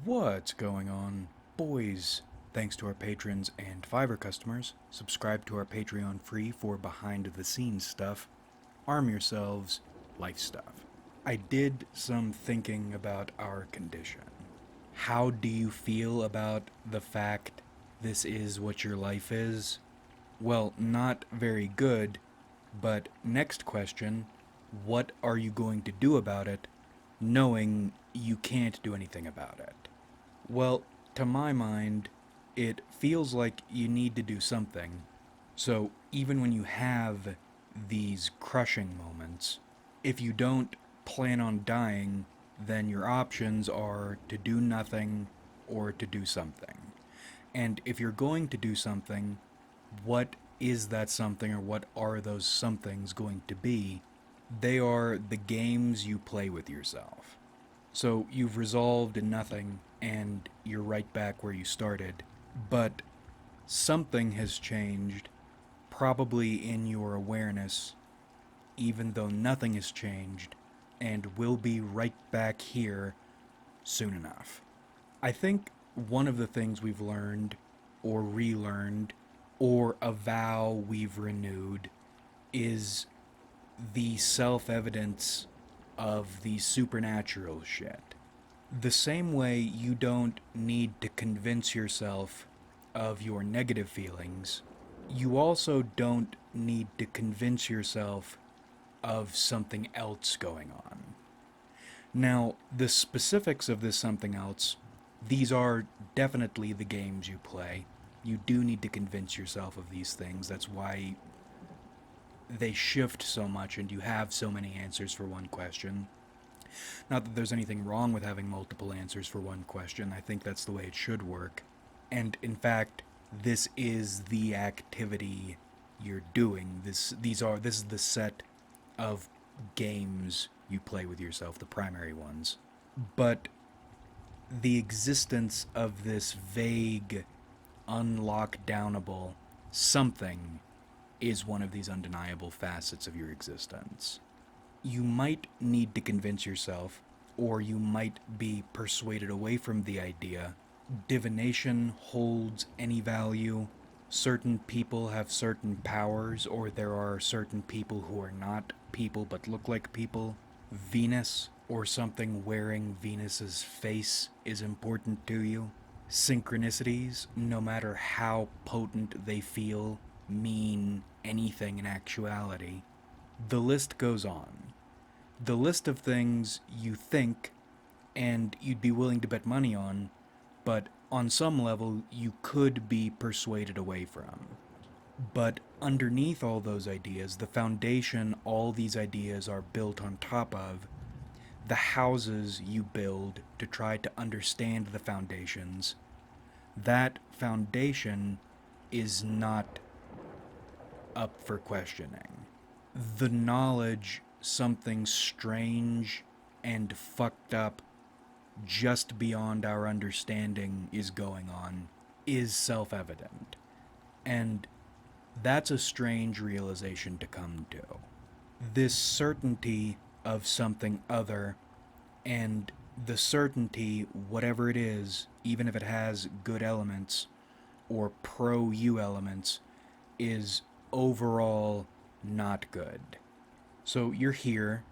What's going on, boys? Thanks to our patrons and Fiverr customers, subscribe to our Patreon free for behind-the-scenes stuff, arm yourselves, life stuff. I did some thinking about our condition. How do you feel about the fact this is what your life is? Well, not very good, but next question, what are you going to do about it, knowing you can't do anything about it? Well, to my mind, it feels like you need to do something. So even when you have these crushing moments, if you don't plan on dying, then your options are to do nothing or to do something. And if you're going to do something, what is that something or what are those somethings going to be? They are the games you play with yourself. So you've resolved nothing and you're right back where you started. But something has changed, probably in your awareness, even though nothing has changed, and will be right back here soon enough. I think one of the things we've learned, or relearned, or a vow we've renewed is the self evidence of the supernatural shit. The same way you don't need to convince yourself of your negative feelings, you also don't need to convince yourself of something else going on. Now, the specifics of this something else, these are definitely the games you play. You do need to convince yourself of these things. That's why they shift so much and you have so many answers for one question. Not that there's anything wrong with having multiple answers for one question. I think that's the way it should work. And in fact, this is the activity you're doing. This is the set of games you play with yourself, the primary ones. But the existence of this vague, unlockdownable something is one of these undeniable facets of your existence. You might need to convince yourself, or you might be persuaded away from the idea. Divination holds any value. Certain people have certain powers, or there are certain people who are not people but look like people. Venus, or something wearing Venus's face, is important to you. Synchronicities, no matter how potent they feel, mean anything in actuality. The list goes on. The list of things you think and you'd be willing to bet money on, but on some level you could be persuaded away from. But underneath all those ideas, the foundation all these ideas are built on top of, the houses you build to try to understand the foundations, that foundation is not up for questioning. The knowledge something strange and fucked up just beyond our understanding is going on is self-evident. And that's a strange realization to come to. This certainty of something other, and the certainty, whatever it is, even if it has good elements or pro-you elements, is overall not good. So you're here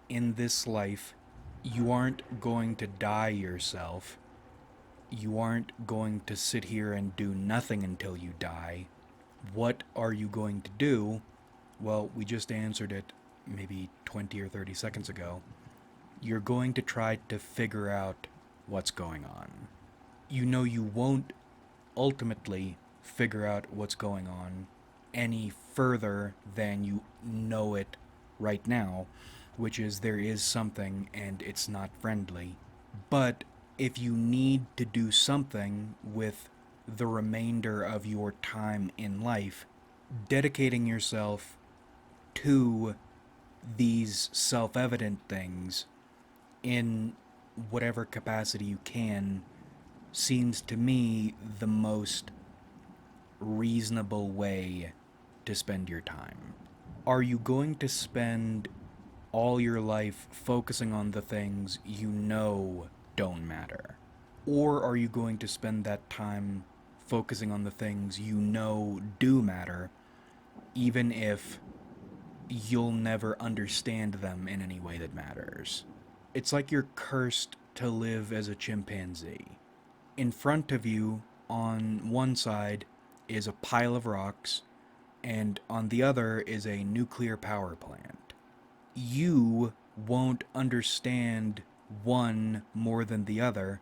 in this life. You aren't going to die yourself. You aren't going to sit here and do nothing until you die. What are you going to do? Well, we just answered it maybe 20 or 30 seconds ago. You're going to try to figure out what's going on. You know you won't ultimately figure out what's going on any further than you know it right now, which is there is something and it's not friendly. But if you need to do something with the remainder of your time in life, dedicating yourself to these self-evident things in whatever capacity you can seems to me the most reasonable way to spend your time. Are you going to spend all your life focusing on the things you know don't matter? Or are you going to spend that time focusing on the things you know do matter, even if you'll never understand them in any way that matters? It's like you're cursed to live as a chimpanzee. In front of you, on one side, is a pile of rocks, and on the other is a nuclear power plant. You won't understand one more than the other,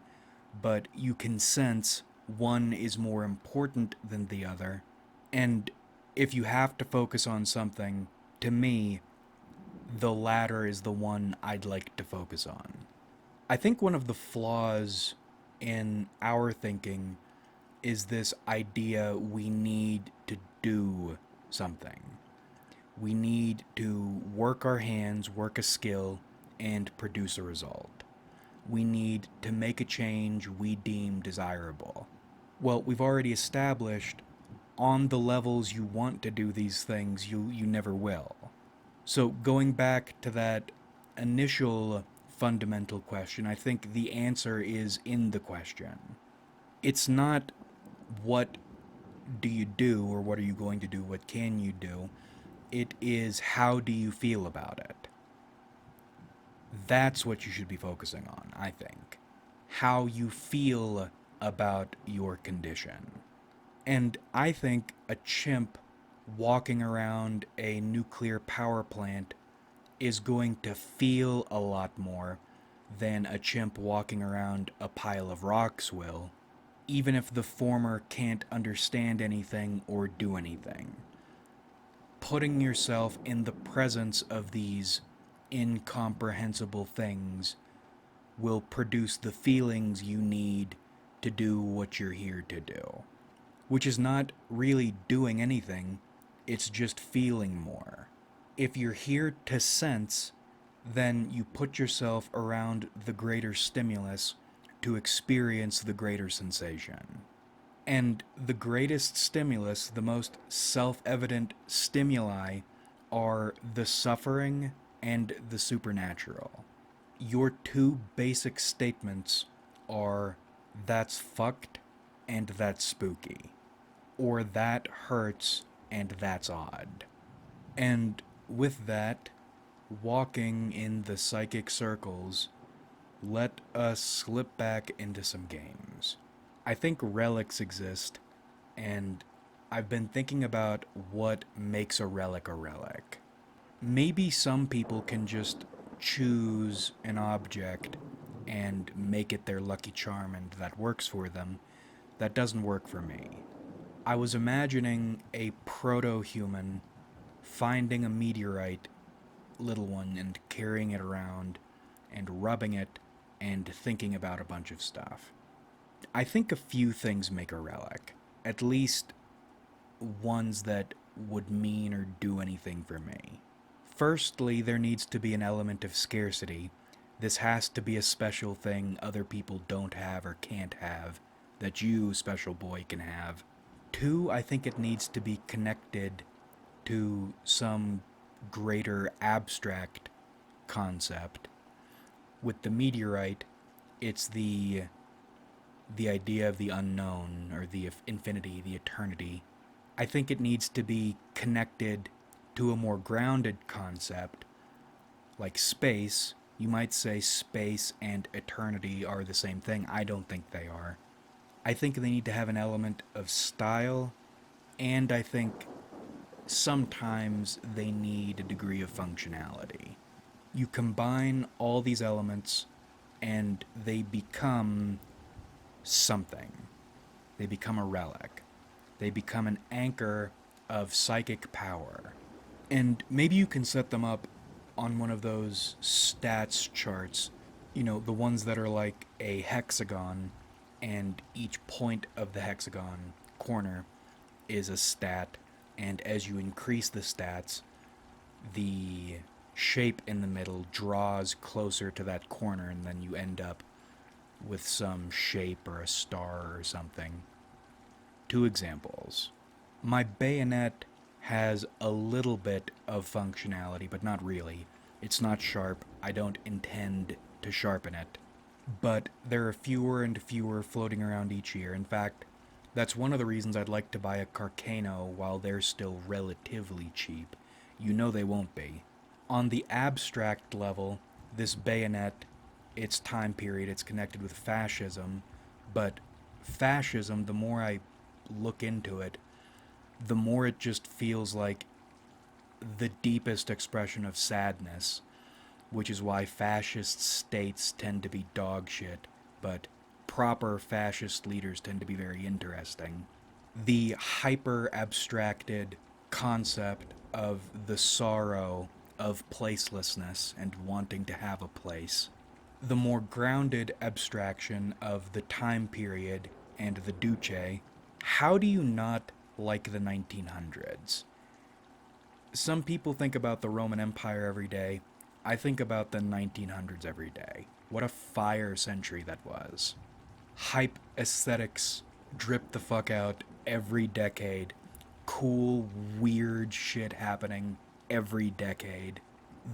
but you can sense one is more important than the other. And if you have to focus on something, to me, the latter is the one I'd like to focus on. I think one of the flaws in our thinking is this idea we need to do something. We need to work our hands, work a skill, and produce a result. We need to make a change we deem desirable. Well, we've already established on the levels you want to do these things, you never will. So, going back to that initial fundamental question, I think the answer is in the question. It's not what do you do or what are you going to do, what can you do? It is how do you feel about it. That's what you should be focusing on, I think. How you feel about your condition. And I think a chimp walking around a nuclear power plant is going to feel a lot more than a chimp walking around a pile of rocks will, even if the former can't understand anything or do anything. Putting yourself in the presence of these incomprehensible things will produce the feelings you need to do what you're here to do. Which is not really doing anything, it's just feeling more. If you're here to sense, then you put yourself around the greater stimulus to experience the greater sensation. And the greatest stimulus, the most self evident stimuli, are the suffering and the supernatural. Your two basic statements are that's fucked and that's spooky, or that hurts and that's odd. And with that, walking in the psychic circles, let us slip back into some games. I think relics exist, and I've been thinking about what makes a relic a relic. Maybe some people can just choose an object and make it their lucky charm and that works for them. That doesn't work for me. I was imagining a proto-human finding a meteorite, little one, and carrying it around and rubbing it and thinking about a bunch of stuff. I think a few things make a relic, at least ones that would mean or do anything for me. Firstly, there needs to be an element of scarcity. This has to be a special thing other people don't have or can't have, that you, special boy, can have. Two, I think it needs to be connected to some greater abstract concept. With the meteorite, it's the idea of the unknown, or the infinity, the eternity. I think it needs to be connected to a more grounded concept, like space. You might say space and eternity are the same thing. I don't think they are. I think they need to have an element of style, and I think sometimes they need a degree of functionality. You combine all these elements, and they become something. They become a relic. They become an anchor of psychic power. And maybe you can set them up on one of those stats charts, the ones that are like a hexagon, and each point of the hexagon corner is a stat, and as you increase the stats, the shape in the middle draws closer to that corner, and then you end up with some shape or a star or something. Two examples. My bayonet has a little bit of functionality, but not really. It's not sharp. I don't intend to sharpen it. but there are fewer and fewer floating around each year. In fact, that's one of the reasons I'd like to buy a Carcano while they're still relatively cheap. You know they won't be. On the abstract level, this bayonet, its time period, it's connected with fascism, but fascism, the more I look into it, the more it just feels like the deepest expression of sadness, which is why fascist states tend to be dog shit, but proper fascist leaders tend to be very interesting. The hyper abstracted concept of the sorrow of placelessness and wanting to have a place. The more grounded abstraction of the time period and the duce. How do you not like the 1900s? Some people think about the Roman Empire every day. I think about the 1900s every day. What a fire century that was. Hype aesthetics drip the fuck out every decade. Cool, weird shit happening every decade.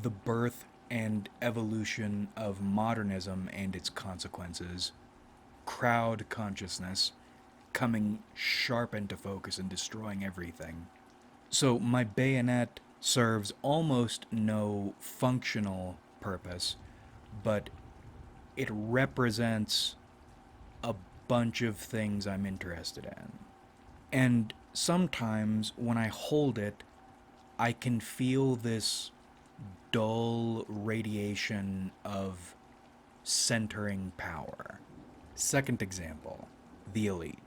The birth and evolution of modernism and its consequences. Crowd consciousness coming sharp into focus and destroying everything. So my bayonet serves almost no functional purpose, but it represents a bunch of things I'm interested in. And sometimes when I hold it, I can feel this dull radiation of centering power. Second example, the Elite.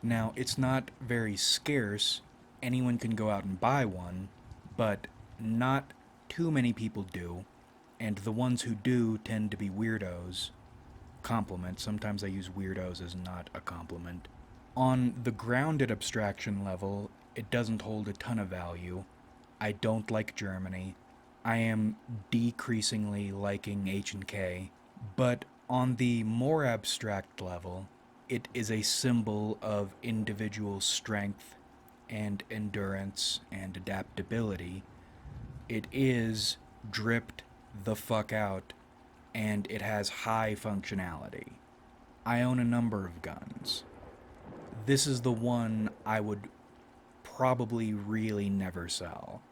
Now, it's not very scarce. Anyone can go out and buy one, but not too many people do, and the ones who do tend to be weirdos. Compliment. Sometimes I use weirdos as not a compliment. On the grounded abstraction level, it doesn't hold a ton of value. I don't like Germany. I am decreasingly liking H&K, but on the more abstract level, it is a symbol of individual strength and endurance and adaptability. It is dripped the fuck out, and it has high functionality. I own a number of guns. This is the one I would probably really never sell.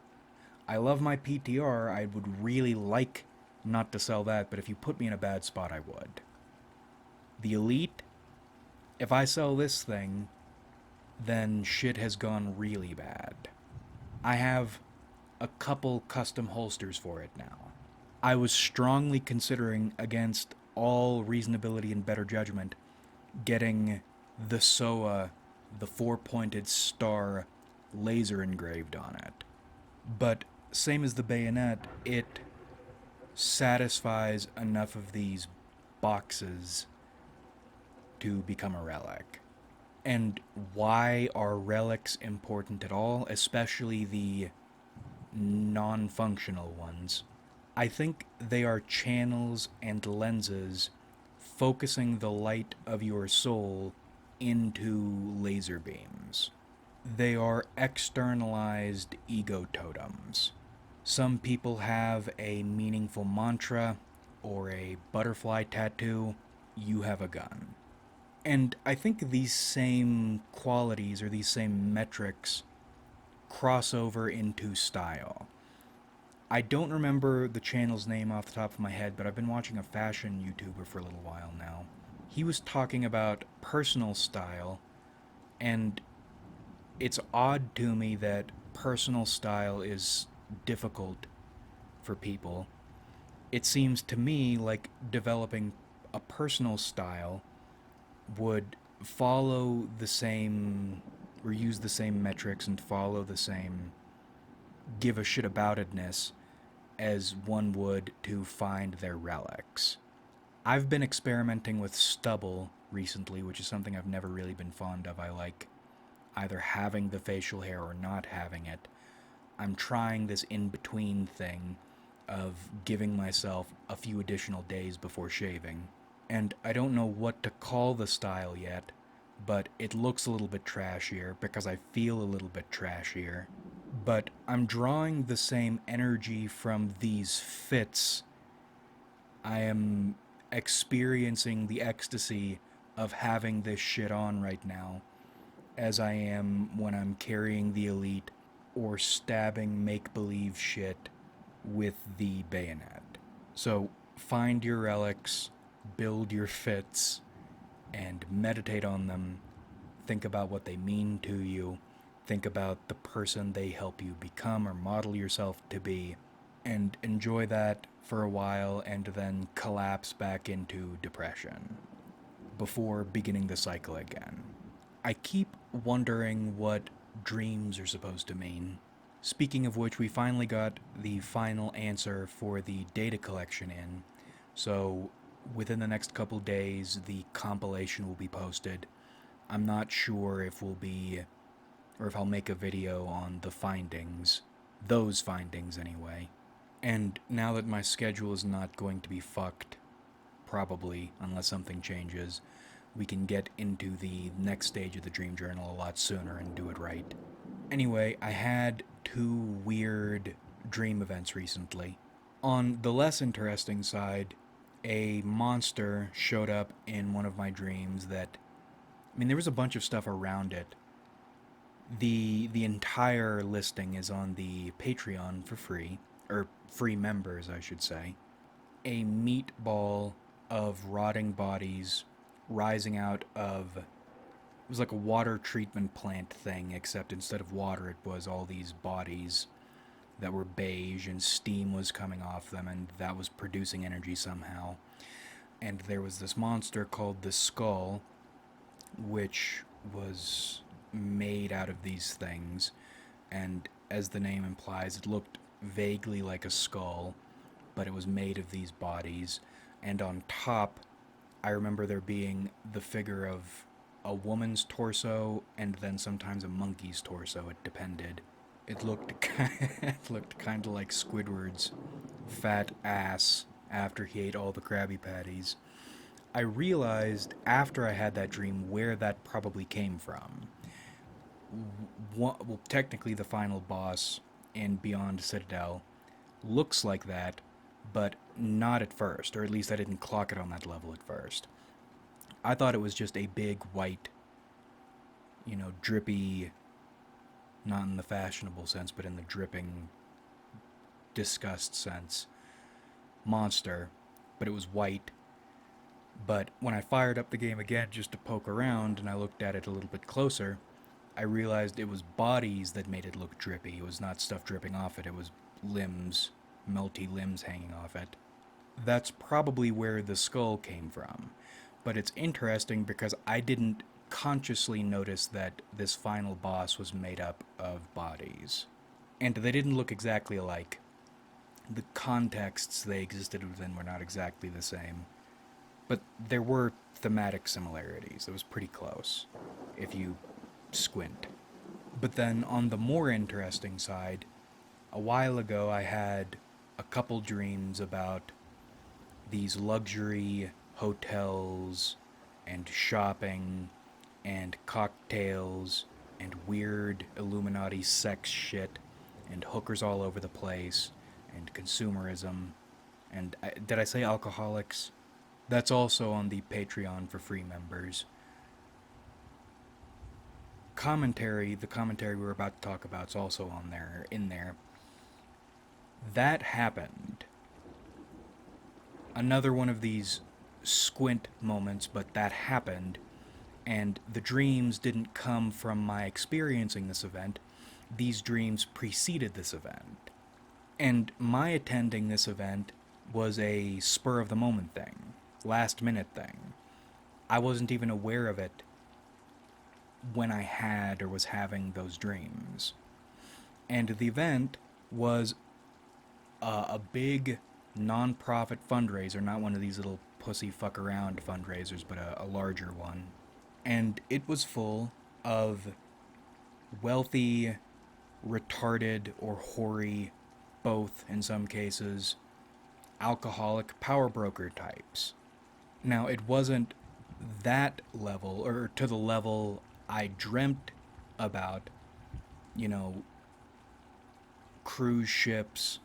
I love my PTR. I would really like not to sell that, but if you put me in a bad spot, I would. The Elite, if I sell this thing, then shit has gone really bad. I have a couple custom holsters for it now. I was strongly considering, against all reasonability and better judgment, getting the SOA, the four-pointed star laser engraved on it. But same as the bayonet, it satisfies enough of these boxes to become a relic. And why are relics important at all, especially the non-functional ones? I think they are channels and lenses focusing the light of your soul into laser beams. They are externalized ego totems. Some people have a meaningful mantra or a butterfly tattoo. You have a gun. And I think these same qualities or these same metrics cross over into style. I don't remember the channel's name off the top of my head, but I've been watching a fashion YouTuber for a little while now. He was talking about personal style, and it's odd to me that personal style is difficult for people. It seems to me like developing a personal style would follow the same, or use the same metrics and follow the same give a shit about itness as one would to find their relics. I've been experimenting with stubble recently, which is something I've never really been fond of. I like either having the facial hair or not having it. I'm trying this in-between thing of giving myself a few additional days before shaving. And I don't know what to call the style yet, but it looks a little bit trashier because I feel a little bit trashier. But I'm drawing the same energy from these fits. I am experiencing the ecstasy of having this shit on right now as I am when I'm carrying the elite or stabbing make believe shit with the bayonet. So find your relics, build your fits, and meditate on them. Think about what they mean to you. Think about the person they help you become or model yourself to be. And enjoy that for a while and then collapse back into depression before beginning the cycle again. I keep wondering what dreams are supposed to mean. Speaking of which, we finally got the final answer for the data collection in. So, within the next couple days, the compilation will be posted. I'm not sure if we'll be, or if I'll make a video on the findings. Those findings, anyway. And now that my schedule is not going to be fucked, probably, unless something changes, we can get into the next stage of the dream journal a lot sooner and do it right. Anyway, I had 2 weird dream events recently. On the less interesting side, a monster showed up in one of my dreams that, I mean, there was a bunch of stuff around it. The entire listing is on the Patreon for free, or free members, I should say. A meatball of rotting bodies rising out of, it was like a water treatment plant thing, except instead of water, it was all these bodies that were beige and steam was coming off them, and that was producing energy somehow. And there was this monster called the Skull, which was made out of these things, and as the name implies, it looked vaguely like a skull, but it was made of these bodies. And on top, I remember there being the figure of a woman's torso and then sometimes a monkey's torso. It depended. It looked it looked kind of like Squidward's fat ass after he ate all the Krabby Patties. I realized after I had that dream where that probably came from. Well, technically the final boss in Beyond Citadel looks like that, but not at first, or at least I didn't clock it on that level at first. I thought it was just a big white, drippy, not in the fashionable sense, but in the dripping disgust sense, monster, but it was white. But when I fired up the game again just to poke around and I looked at it a little bit closer, I realized it was bodies that made it look drippy. It was not stuff dripping off it, it was limbs, melty limbs hanging off it. That's probably where the skull came from. But it's interesting because I didn't consciously notice that this final boss was made up of bodies. And they didn't look exactly alike. The contexts they existed within were not exactly the same. But there were thematic similarities. It was pretty close, if you squint. But then on the more interesting side, a while ago I had a couple dreams about these luxury hotels and shopping and cocktails and weird Illuminati sex shit and hookers all over the place and consumerism and did I say alcoholics? That's also on the Patreon for free members. The commentary we're about to talk about is also in there. That happened. Another one of these squint moments, but that happened, and the dreams didn't come from my experiencing this event. These dreams preceded this event. And my attending this event was a spur of the moment thing, last minute thing. I wasn't even aware of it when I had or was having those dreams. And the event was a big non-profit fundraiser, not one of these little pussy fuck around fundraisers, but a larger one. And it was full of wealthy, retarded, or hoary, both in some cases, alcoholic power broker types. Now, it wasn't that level, or to the level I dreamt about, cruise ships,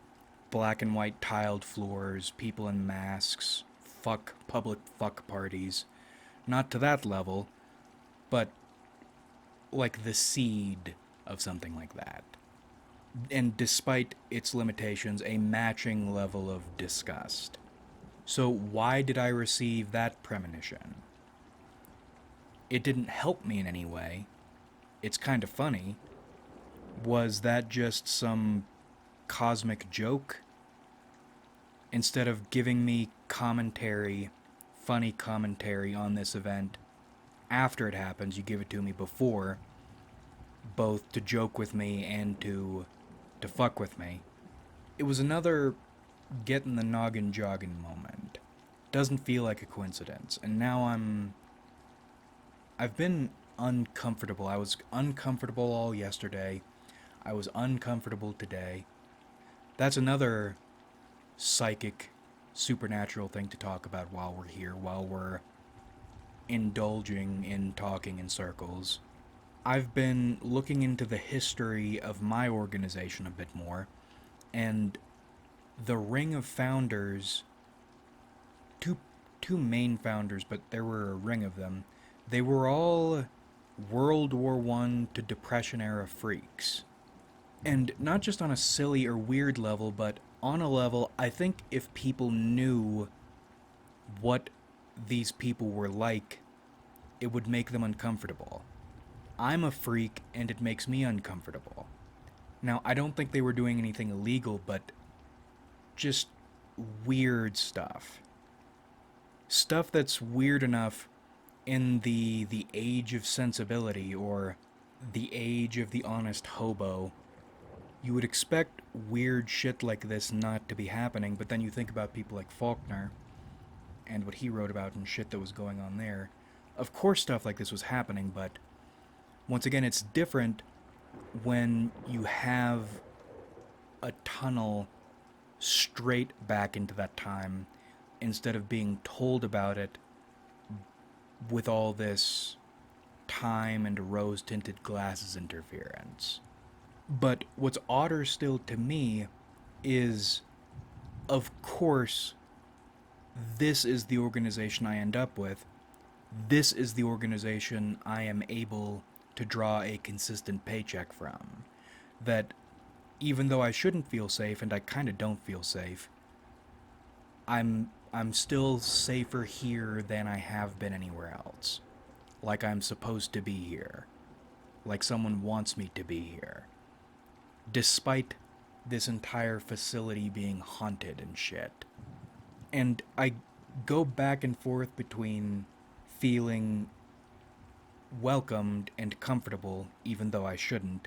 black and white tiled floors, people in masks, public fuck parties. Not to that level, but like the seed of something like that. And despite its limitations, a matching level of disgust. So, why did I receive that premonition? It didn't help me in any way. It's kind of funny. Was that just some cosmic joke? Instead of giving me commentary, funny commentary on this event after it happens, you give it to me before, both to joke with me and to fuck with me. It was another getting the noggin jogging moment. Doesn't feel like a coincidence. And now I've been uncomfortable. I was uncomfortable all yesterday. I was uncomfortable today. That's another psychic, supernatural thing to talk about while we're here, while we're indulging in talking in circles. I've been looking into the history of my organization a bit more, and the Ring of Founders, two two main founders, but there were a ring of them. They were all World War One to Depression era freaks. And not just on a silly or weird level, but on a level, I think if people knew what these people were like, it would make them uncomfortable. I'm a freak, and it makes me uncomfortable. Now, I don't think they were doing anything illegal, but just weird stuff. Stuff that's weird enough in the age of sensibility, or the age of the honest hobo. You would expect weird shit like this not to be happening, but then you think about people like Faulkner and what he wrote about and shit that was going on there. Of course stuff like this was happening, but once again, it's different when you have a tunnel straight back into that time instead of being told about it with all this time and rose-tinted glasses interference. But what's odder still to me is, of course, this is the organization I end up with. This is the organization I am able to draw a consistent paycheck from. That even though I shouldn't feel safe, and I kind of don't feel safe, I'm still safer here than I have been anywhere else. Like I'm supposed to be here. Like someone wants me to be here. Despite this entire facility being haunted and shit. And I go back and forth between feeling welcomed and comfortable even though I shouldn't,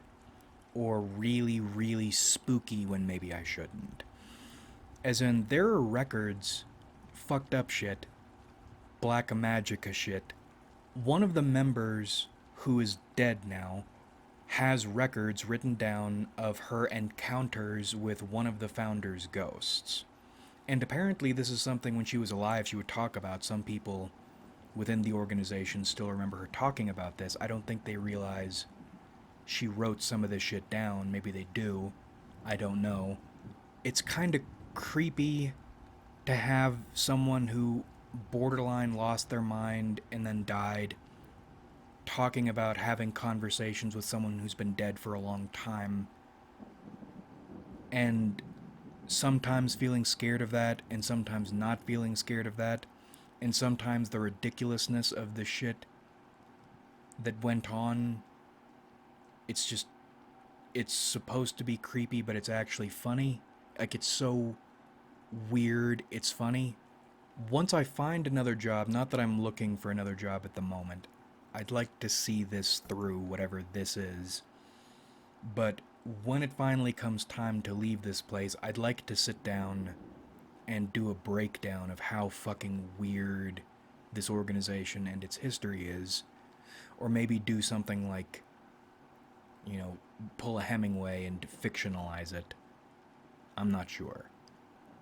or really, really spooky when maybe I shouldn't. As in, there are records, fucked up shit, black magica shit. One of the members, who is dead now, has records written down of her encounters with one of the founders' ghosts. And apparently this is something when she was alive she would talk about. Some people within the organization still remember her talking about this. I don't think they realize she wrote some of this shit down. Maybe they do. I don't know. It's kind of creepy to have someone who borderline lost their mind and then died talking about having conversations with someone who's been dead for a long time, and sometimes feeling scared of that and sometimes not feeling scared of that, and sometimes the ridiculousness of the shit that went on. It's just, it's supposed to be creepy, but it's actually funny. Like, it's so weird, it's funny. Once I find another job, not that I'm looking for another job at the moment, I'd like to see this through, whatever this is. But when it finally comes time to leave this place, I'd like to sit down and do a breakdown of how fucking weird this organization and its history is. Or maybe do something like, you know, pull a Hemingway and fictionalize it. I'm not sure.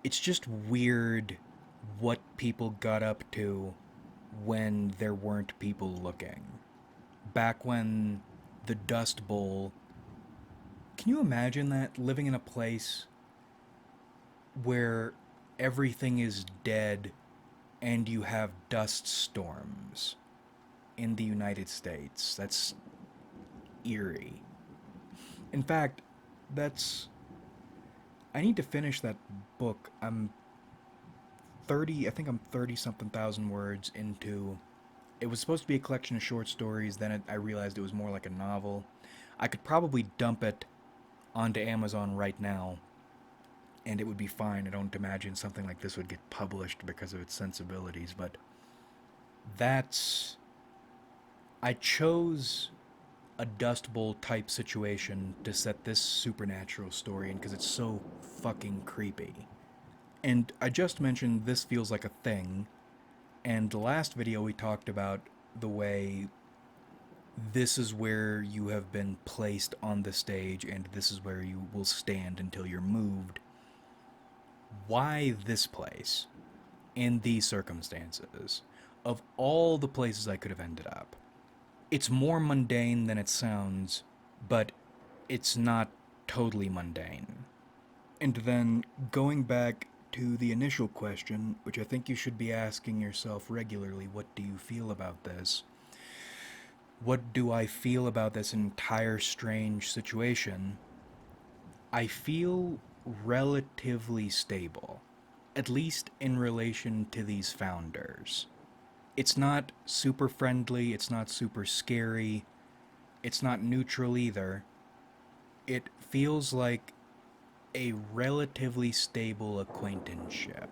It's just weird what people got up to when there weren't people looking. Back when the Dust Bowl... Can you imagine that? Living in a place where everything is dead and you have dust storms in the United States. That's eerie. In fact, that's. I need to finish that book. I think I'm 30 something thousand words into. It was supposed to be a collection of short stories, then I realized it was more like a novel. I could probably dump it onto Amazon right now, and it would be fine. I don't imagine something like this would get published because of its sensibilities, but that's. I chose a Dust Bowl type situation to set this supernatural story in because it's so fucking creepy. And I just mentioned this feels like a thing, and the last video we talked about the way this is where you have been placed on the stage and this is where you will stand until you're moved. Why this place? In these circumstances? Of all the places I could have ended up. It's more mundane than it sounds, but it's not totally mundane. And then going back to the initial question, which I think you should be asking yourself regularly, what do you feel about this? What do I feel about this entire strange situation? I feel relatively stable, at least in relation to these founders. It's not super friendly, it's not super scary, it's not neutral either. It feels like a relatively stable acquaintanceship.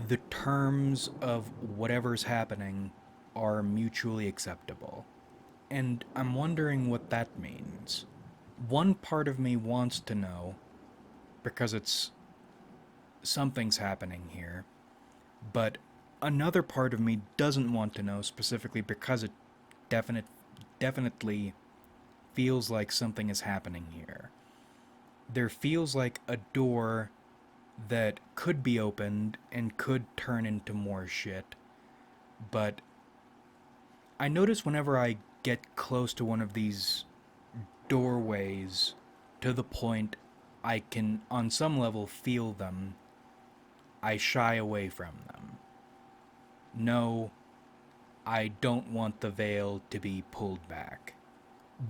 The terms of whatever's happening are mutually acceptable. And I'm wondering what that means. One part of me wants to know, because it's something's happening here, but another part of me doesn't want to know specifically because it definitely feels like something is happening here. There feels like a door that could be opened and could turn into more shit, but I notice whenever I get close to one of these doorways to the point I can, on some level, feel them, I shy away from them. No, I don't want the veil to be pulled back.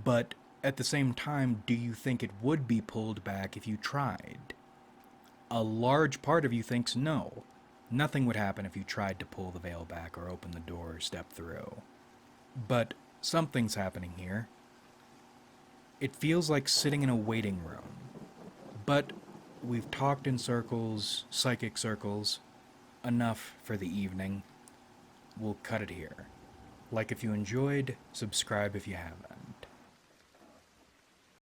But at the same time, do you think it would be pulled back if you tried? A large part of you thinks no. Nothing would happen if you tried to pull the veil back or open the door or step through. But something's happening here. It feels like sitting in a waiting room. But we've talked in circles, psychic circles, enough for the evening. We'll cut it here. Like if you enjoyed, subscribe if you haven't.